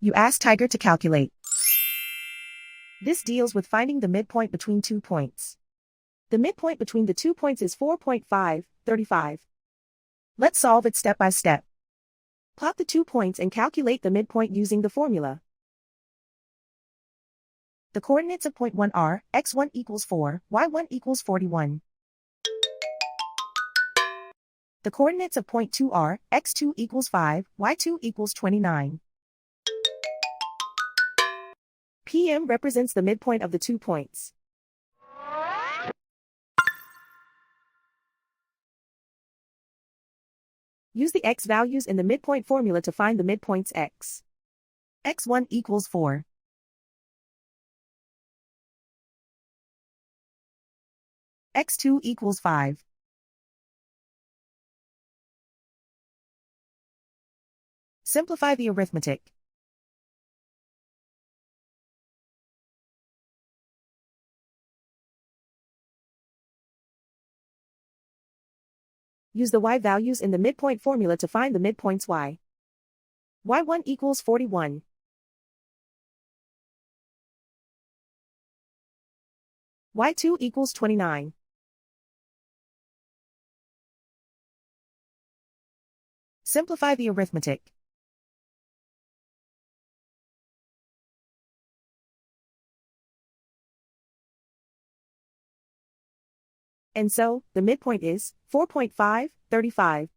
You ask Tiger to calculate. This deals with finding the midpoint between 2 points. The midpoint between the 2 points is 4.535. Let's solve it step by step. Plot the 2 points and calculate the midpoint using the formula. The coordinates of point 1 are x1 equals 4, y1 equals 41. The coordinates of point 2 are x2 equals 5, y2 equals 29. PM represents the midpoint of the 2 points. Use the x values in the midpoint formula to find the midpoints x. x1 equals 4. x2 equals 5. Simplify the arithmetic. Use the y values in the midpoint formula to find the midpoints y. y1 equals 41. y2 equals 29. Simplify the arithmetic. And so, the midpoint is 4.535.